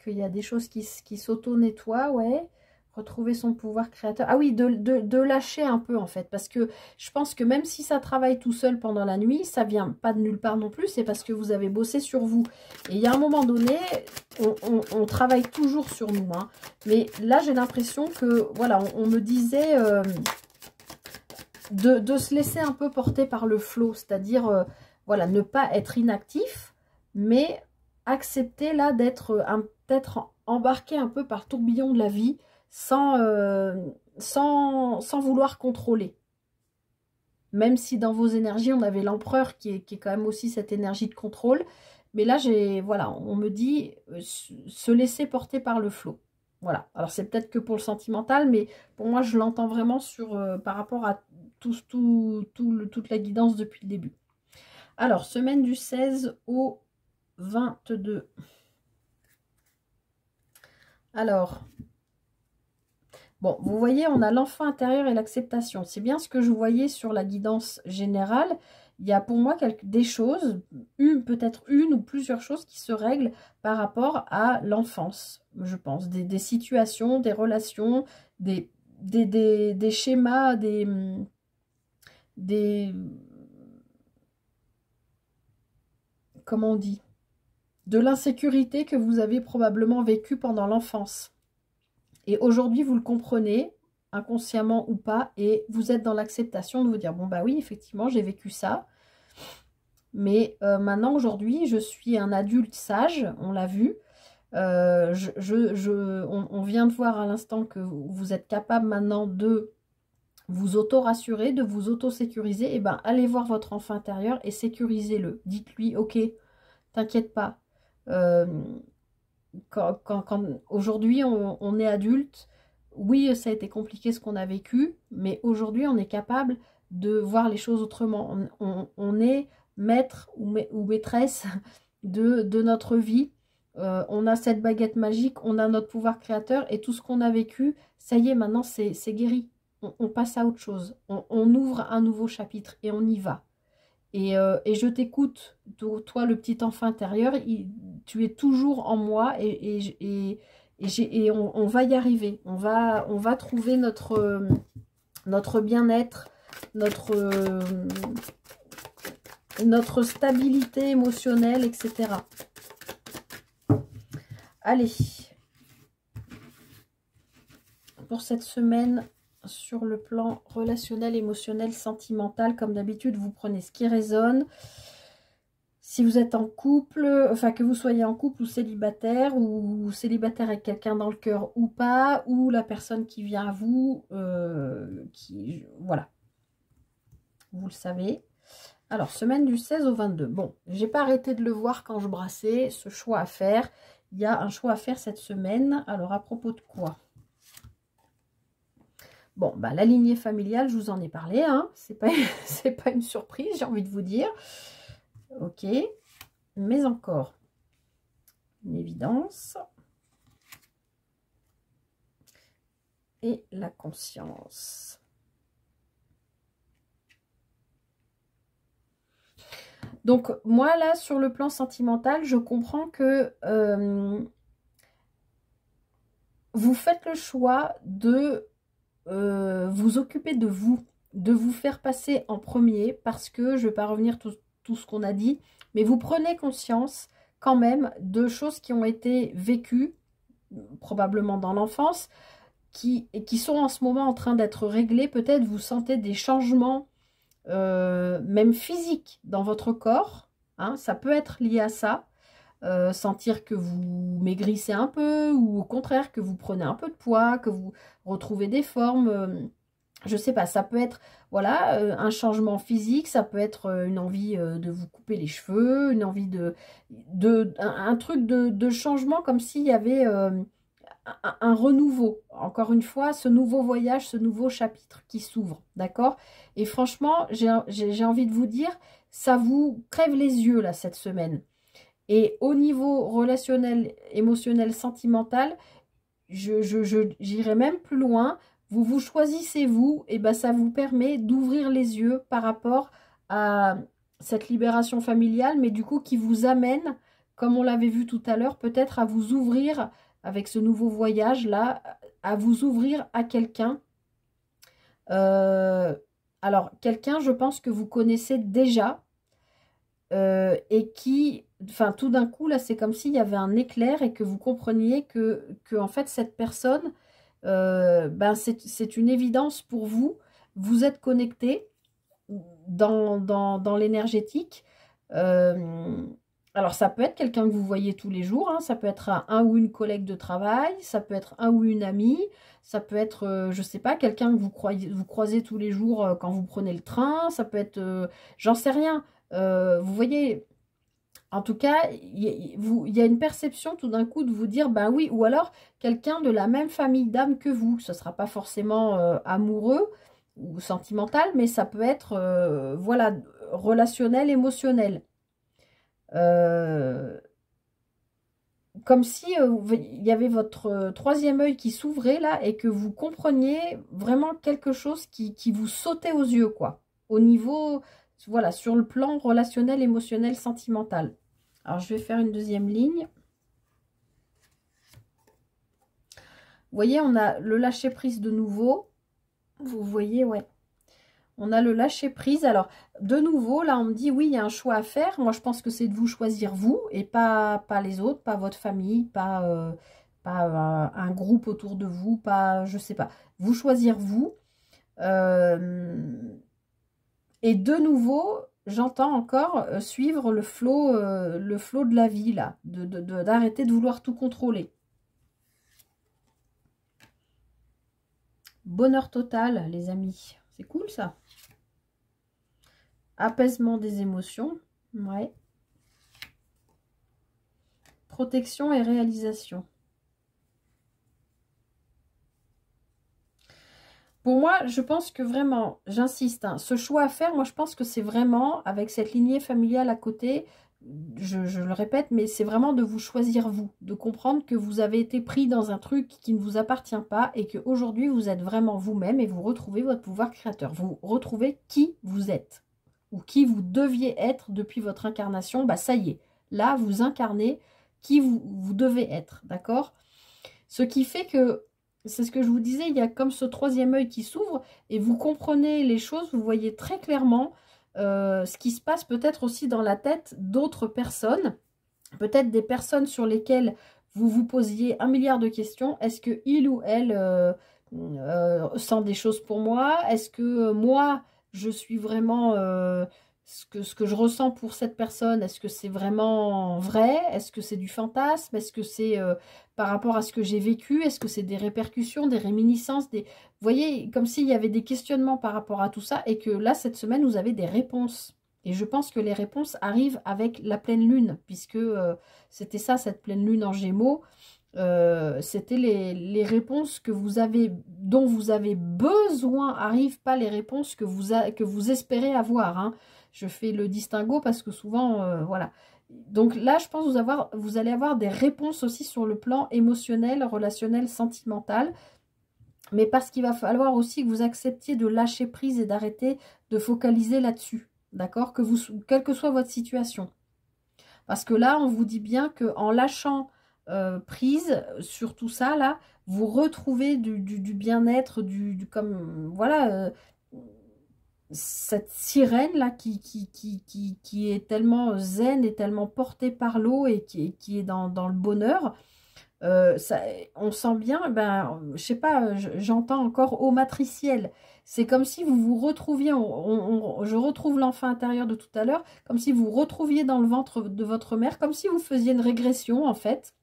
Qu'il y a des choses qui s'auto-nettoient, ouais. Retrouver son pouvoir créateur. Ah oui, de lâcher un peu, en fait. Parce que je pense que même si ça travaille tout seul pendant la nuit, ça vient pas de nulle part non plus. C'est parce que vous avez bossé sur vous. Et il y a un moment donné, on travaille toujours sur nous. Hein. Mais là, j'ai l'impression que, voilà, on me disait de se laisser un peu porter par le flot. C'est-à-dire, voilà, ne pas être inactif, mais accepter là d'être peut-être embarqué un peu par le tourbillon de la vie sans vouloir contrôler. Même si dans vos énergies, on avait l'empereur qui est quand même aussi cette énergie de contrôle. Mais là, voilà, on me dit se laisser porter par le flot. Voilà. Alors, c'est peut-être que pour le sentimental, mais pour moi, je l'entends vraiment par rapport à toute la guidance depuis le début. Alors, semaine du 16 au 22. Alors, bon, vous voyez, on a l'enfant intérieur et l'acceptation. C'est bien ce que je voyais sur la guidance générale. Il y a pour moi des choses, peut-être une ou plusieurs choses qui se règlent par rapport à l'enfance, je pense. Des situations, des relations, des schémas, comment on dit, de l'insécurité que vous avez probablement vécue pendant l'enfance. Et aujourd'hui, vous le comprenez, inconsciemment ou pas, et vous êtes dans l'acceptation de vous dire, bon bah oui, effectivement, j'ai vécu ça. Mais maintenant, aujourd'hui, je suis un adulte sage, on l'a vu. On vient de voir à l'instant que vous êtes capable maintenant de vous auto-rassurer, de vous auto-sécuriser, et ben allez voir votre enfant intérieur et sécurisez-le. Dites-lui, ok, t'inquiète pas. Euh, quand aujourd'hui on est adulte, oui, ça a été compliqué ce qu'on a vécu, mais aujourd'hui on est capable de voir les choses autrement. On est maître ou maîtresse de notre vie. On a cette baguette magique, on a notre pouvoir créateur et tout ce qu'on a vécu, ça y est, maintenant c'est guéri. On passe à autre chose. On ouvre un nouveau chapitre et on y va. Et je t'écoute, toi le petit enfant intérieur, tu es toujours en moi et on va y arriver. On va trouver notre bien-être, notre stabilité émotionnelle, etc. Allez, pour cette semaine, sur le plan relationnel, émotionnel, sentimental, comme d'habitude, vous prenez ce qui résonne. Si vous êtes en couple, enfin que vous soyez en couple ou célibataire avec quelqu'un dans le cœur ou pas, ou la personne qui vient à vous, voilà, vous le savez. Alors, semaine du 16 au 22. Bon, j'ai pas arrêté de le voir quand je brassais, ce choix à faire. Il y a un choix à faire cette semaine. Alors, à propos de quoi? Bon, bah, la lignée familiale, je vous en ai parlé, hein. C'est pas une surprise, j'ai envie de vous dire. Ok, mais encore une évidence. Et la conscience. Donc, moi, là, sur le plan sentimental, je comprends que vous faites le choix de vous occuper de vous faire passer en premier, parce que, je ne vais pas revenir tout ce qu'on a dit, mais vous prenez conscience quand même de choses qui ont été vécues, probablement dans l'enfance, qui sont en ce moment en train d'être réglées. Peut-être vous sentez des changements, même physiques, dans votre corps, hein, ça peut être lié à ça. Sentir que vous maigrissez un peu, ou au contraire que vous prenez un peu de poids, que vous retrouvez des formes, je sais pas, ça peut être, voilà, un changement physique, ça peut être une envie de vous couper les cheveux, une envie un truc de changement, comme s'il y avait un renouveau, encore une fois, ce nouveau voyage, ce nouveau chapitre qui s'ouvre, d'accord? Et franchement, j'ai envie de vous dire, ça vous crève les yeux là cette semaine. Et au niveau relationnel, émotionnel, sentimental, j'irai même plus loin. Vous choisissez vous, et ben ça vous permet d'ouvrir les yeux par rapport à cette libération familiale, mais du coup qui vous amène, comme on l'avait vu tout à l'heure, peut-être à vous ouvrir avec ce nouveau voyage-là, à vous ouvrir à quelqu'un. Alors, quelqu'un, je pense que vous connaissez déjà, et qui, enfin, tout d'un coup, là, c'est comme s'il y avait un éclair et que vous compreniez que en fait, cette personne, ben, c'est une évidence pour vous. Vous êtes connecté dans l'énergétique. Alors, ça peut être quelqu'un que vous voyez tous les jours, hein, ça peut être un ou une collègue de travail, ça peut être un ou une amie, ça peut être, je sais pas, quelqu'un que vous croisez tous les jours quand vous prenez le train, ça peut être, j'en sais rien. Vous voyez, en tout cas, il y a une perception tout d'un coup de vous dire, ben oui, ou alors quelqu'un de la même famille d'âme que vous. Ce ne sera pas forcément amoureux ou sentimental, mais ça peut être, voilà, relationnel, émotionnel. Comme si il y avait votre troisième œil qui s'ouvrait là et que vous compreniez vraiment quelque chose qui vous sautait aux yeux, quoi. Au niveau, voilà, sur le plan relationnel, émotionnel, sentimental. Alors, je vais faire une deuxième ligne. Vous voyez, on a le lâcher-prise de nouveau. Vous voyez, ouais. On a le lâcher-prise. Alors, de nouveau, là, on me dit, oui, il y a un choix à faire. Moi, je pense que c'est de vous choisir vous et pas les autres, pas votre famille, pas un groupe autour de vous, pas, je sais pas. Vous choisir vous. Et de nouveau, j'entends encore suivre le flot de la vie, là, d'arrêter de vouloir tout contrôler. Bonheur total, les amis. C'est cool, ça. Apaisement des émotions. Ouais. Protection et réalisation. Pour moi, je pense que vraiment, j'insiste, hein, ce choix à faire, moi je pense que c'est vraiment, avec cette lignée familiale à côté, je le répète, mais c'est vraiment de vous choisir vous, de comprendre que vous avez été pris dans un truc qui ne vous appartient pas et qu'aujourd'hui vous êtes vraiment vous-même et vous retrouvez votre pouvoir créateur. Vous retrouvez qui vous êtes ou qui vous deviez être depuis votre incarnation. Bah ça y est, là vous incarnez qui vous devez être, d'accord? Ce qui fait que, c'est ce que je vous disais, il y a comme ce troisième œil qui s'ouvre et vous comprenez les choses, vous voyez très clairement ce qui se passe peut-être aussi dans la tête d'autres personnes, peut-être des personnes sur lesquelles vous vous posiez un milliard de questions. Est-ce que il ou elle sent des choses pour moi? Est-ce que moi, je suis vraiment... ce que je ressens pour cette personne, est-ce que c'est vraiment vrai? Est-ce que c'est du fantasme? Est-ce que c'est par rapport à ce que j'ai vécu? Est-ce que c'est des répercussions, des réminiscences, des... Vous voyez, comme s'il y avait des questionnements par rapport à tout ça et que là, cette semaine, vous avez des réponses. Et je pense que les réponses arrivent avec la pleine lune, puisque c'était ça, cette pleine lune en Gémeaux. C'était les réponses que vous avez, dont vous avez besoin, arrivent pas les réponses que vous espérez avoir, hein. Je fais le distinguo parce que souvent, voilà. Donc là, je pense que vous allez avoir des réponses aussi sur le plan émotionnel, relationnel, sentimental. Mais parce qu'il va falloir aussi que vous acceptiez de lâcher prise et d'arrêter de focaliser là-dessus. D'accord? Quelle que soit votre situation. Parce que là, on vous dit bien qu'en lâchant prise sur tout ça, là, vous retrouvez du bien-être, comme, voilà, cette sirène là qui est tellement zen et tellement portée par l'eau et qui est dans le bonheur. Ça, on sent bien, ben, je sais pas, j'entends encore eau matricielle. C'est comme si vous vous retrouviez, je retrouve l'enfant intérieur de tout à l'heure, comme si vous retrouviez dans le ventre de votre mère, comme si vous faisiez une régression en fait,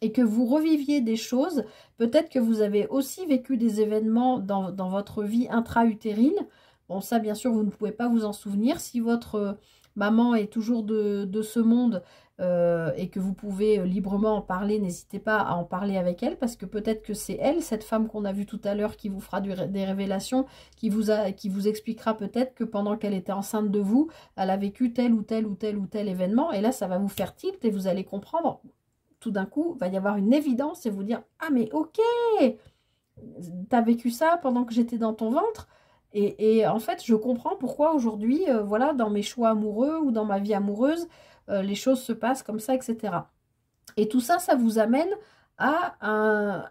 et que vous reviviez des choses. Peut-être que vous avez aussi vécu des événements dans votre vie intra-utérine. Bon, ça, bien sûr, vous ne pouvez pas vous en souvenir. Si votre maman est toujours de ce monde et que vous pouvez librement en parler, n'hésitez pas à en parler avec elle, parce que peut-être que c'est elle, cette femme qu'on a vue tout à l'heure, qui vous fera des révélations, qui vous expliquera peut-être que pendant qu'elle était enceinte de vous, elle a vécu tel ou tel ou tel ou tel événement. Et là, ça va vous faire tilt et vous allez comprendre. Tout d'un coup, il va y avoir une évidence et vous dire « Ah, mais ok, t'as vécu ça pendant que j'étais dans ton ventre ?» Et en fait, je comprends pourquoi aujourd'hui, voilà, dans mes choix amoureux ou dans ma vie amoureuse, les choses se passent comme ça, etc. Et tout ça, ça vous amène à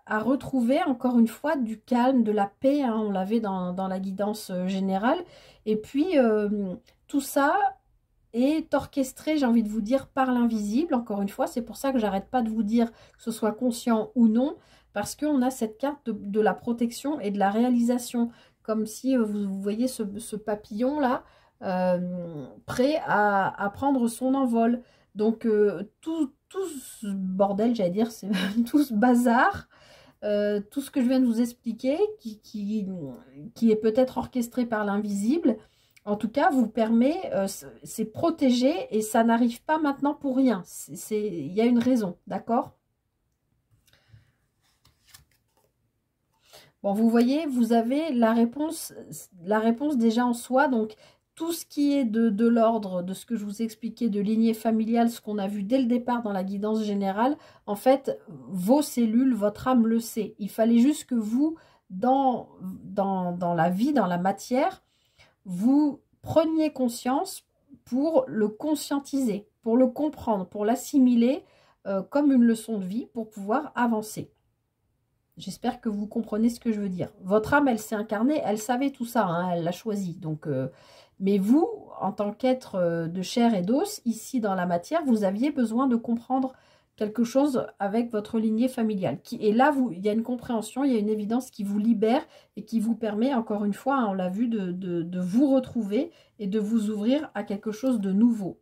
retrouver encore une fois du calme, de la paix, hein, on l'avait dans la guidance générale. Et puis, tout ça est orchestré, j'ai envie de vous dire, par l'invisible. Encore une fois, c'est pour ça que j'arrête pas de vous dire que ce soit conscient ou non, parce qu'on a cette carte de la protection et de la réalisation. Comme si vous voyez ce papillon-là, prêt à prendre son envol. Donc, tout ce bordel, j'allais dire, c'est tout ce bazar, tout ce que je viens de vous expliquer, qui est peut-être orchestré par l'invisible, en tout cas, vous permet, c'est protégé et ça n'arrive pas maintenant pour rien. Il y a une raison, d'accord? Bon, vous voyez, vous avez la réponse déjà en soi. Donc, tout ce qui est de l'ordre de ce que je vous expliquais de lignée familiale, ce qu'on a vu dès le départ dans la guidance générale, en fait, vos cellules, votre âme le sait. Il fallait juste que vous, dans la vie, dans la matière, vous preniez conscience pour le conscientiser, pour le comprendre, pour l'assimiler comme une leçon de vie, pour pouvoir avancer. J'espère que vous comprenez ce que je veux dire. Votre âme, elle s'est incarnée, elle savait tout ça, hein, elle l'a choisi. Donc, mais vous, en tant qu'être de chair et d'os, ici dans la matière, vous aviez besoin de comprendre quelque chose avec votre lignée familiale. Et là, il y a une compréhension, il y a une évidence qui vous libère et qui vous permet, encore une fois, hein, on l'a vu, de vous retrouver et de vous ouvrir à quelque chose de nouveau.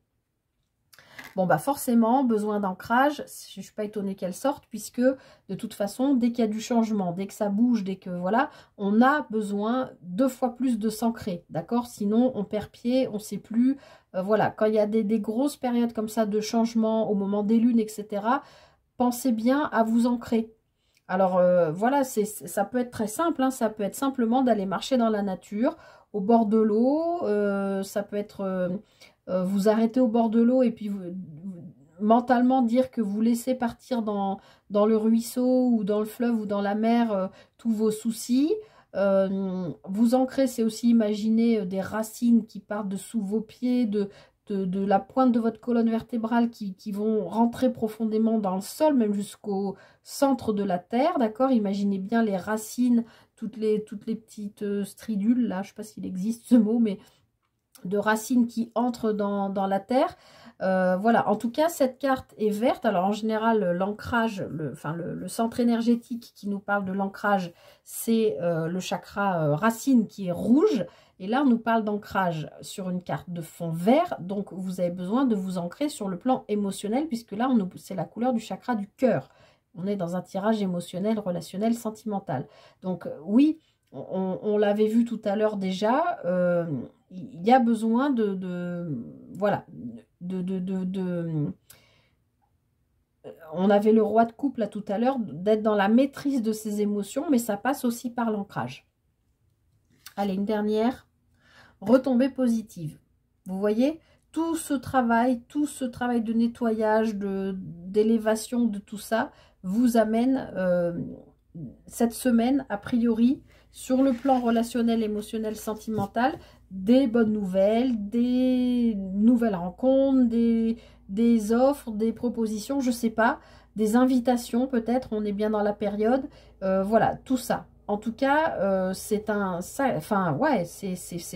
Bon, bah forcément, besoin d'ancrage, je ne suis pas étonnée qu'elle sorte, puisque de toute façon, dès qu'il y a du changement, dès que ça bouge, dès que voilà, on a besoin 2 fois plus de s'ancrer, d'accord? Sinon, on perd pied, on ne sait plus. Voilà, quand il y a des grosses périodes comme ça de changement, au moment des lunes, etc., pensez bien à vous ancrer. Alors voilà, ça peut être très simple, hein, ça peut être simplement d'aller marcher dans la nature, au bord de l'eau, ça peut être vous arrêter au bord de l'eau et puis mentalement dire que vous laissez partir dans le ruisseau ou dans le fleuve ou dans la mer tous vos soucis. Vous ancrer, c'est aussi imaginer des racines qui partent de sous vos pieds, de la pointe de votre colonne vertébrale qui vont rentrer profondément dans le sol, même jusqu'au centre de la terre, d'accord? Imaginez bien les racines, toutes les petites stridules, là, je ne sais pas s'il existe ce mot, mais de racines qui entrent dans la terre. Voilà, en tout cas, cette carte est verte. Alors, en général, l'ancrage, le centre énergétique qui nous parle de l'ancrage, c'est le chakra racine qui est rouge. Et là, on nous parle d'ancrage sur une carte de fond vert. Donc, vous avez besoin de vous ancrer sur le plan émotionnel, puisque là, c'est la couleur du chakra du cœur. On est dans un tirage émotionnel, relationnel, sentimental. Donc, oui, on l'avait vu tout à l'heure déjà, il y a besoin voilà, on avait le roi de coupe là tout à l'heure, d'être dans la maîtrise de ses émotions, mais ça passe aussi par l'ancrage. Allez, une dernière, retombée positive. Vous voyez, tout ce travail de nettoyage, d'élévation de tout ça, vous amène cette semaine, a priori, sur le plan relationnel, émotionnel, sentimental, des bonnes nouvelles, des nouvelles rencontres, des offres, des propositions, je ne sais pas, des invitations peut-être, on est bien dans la période, voilà, tout ça. En tout cas, c'est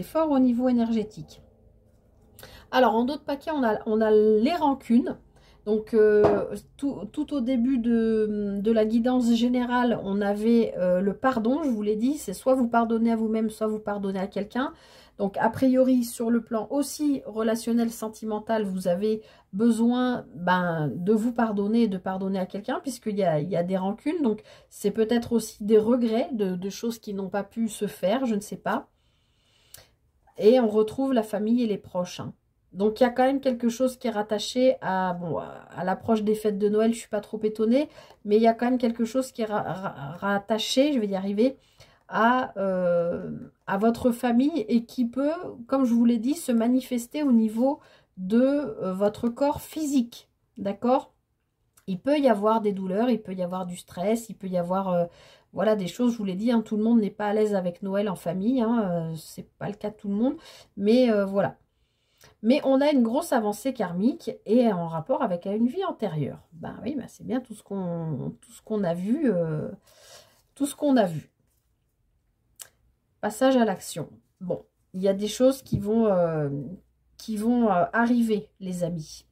fort au niveau énergétique. Alors, en d'autres paquets, on a les rancunes. Donc, tout au début de la guidance générale, on avait le pardon, je vous l'ai dit, c'est soit vous pardonnez à vous-même, soit vous pardonnez à quelqu'un. Donc, a priori, sur le plan aussi relationnel, sentimental, vous avez besoin de vous pardonner et de pardonner à quelqu'un, puisqu'il y a des rancunes. Donc, c'est peut-être aussi des regrets de choses qui n'ont pas pu se faire, je ne sais pas. Et on retrouve la famille et les proches, hein. Donc, il y a quand même quelque chose qui est rattaché à l'approche des fêtes de Noël. Je ne suis pas trop étonnée, mais il y a quand même quelque chose qui est rattaché, je vais y arriver, à votre famille et qui peut, comme je vous l'ai dit, se manifester au niveau de votre corps physique. D'accord? Il peut y avoir des douleurs, il peut y avoir du stress, il peut y avoir... voilà, des choses, je vous l'ai dit, hein, tout le monde n'est pas à l'aise avec Noël en famille, hein, c'est pas le cas de tout le monde, mais voilà. Mais on a une grosse avancée karmique et en rapport avec une vie antérieure. Ben oui, ben c'est bien tout ce qu'on a vu. Tout ce qu'on a vu. Passage à l'action. Bon, il y a des choses qui vont arriver, les amis.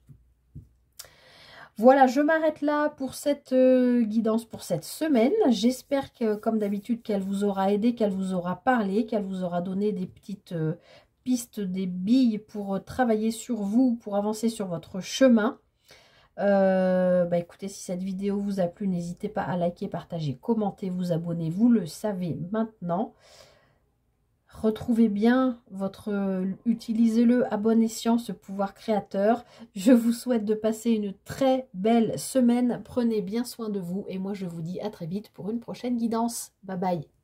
Voilà, je m'arrête là pour cette guidance pour cette semaine. J'espère que, comme d'habitude, qu'elle vous aura aidé, qu'elle vous aura parlé, qu'elle vous aura donné des petites... pistes, des billes pour travailler sur vous, pour avancer sur votre chemin. Écoutez, si cette vidéo vous a plu, n'hésitez pas à liker, partager, commenter, vous abonner, vous le savez maintenant. Retrouvez bien utilisez-le à bon escient, ce pouvoir créateur. Je vous souhaite de passer une très belle semaine. Prenez bien soin de vous et moi je vous dis à très vite pour une prochaine guidance. Bye bye.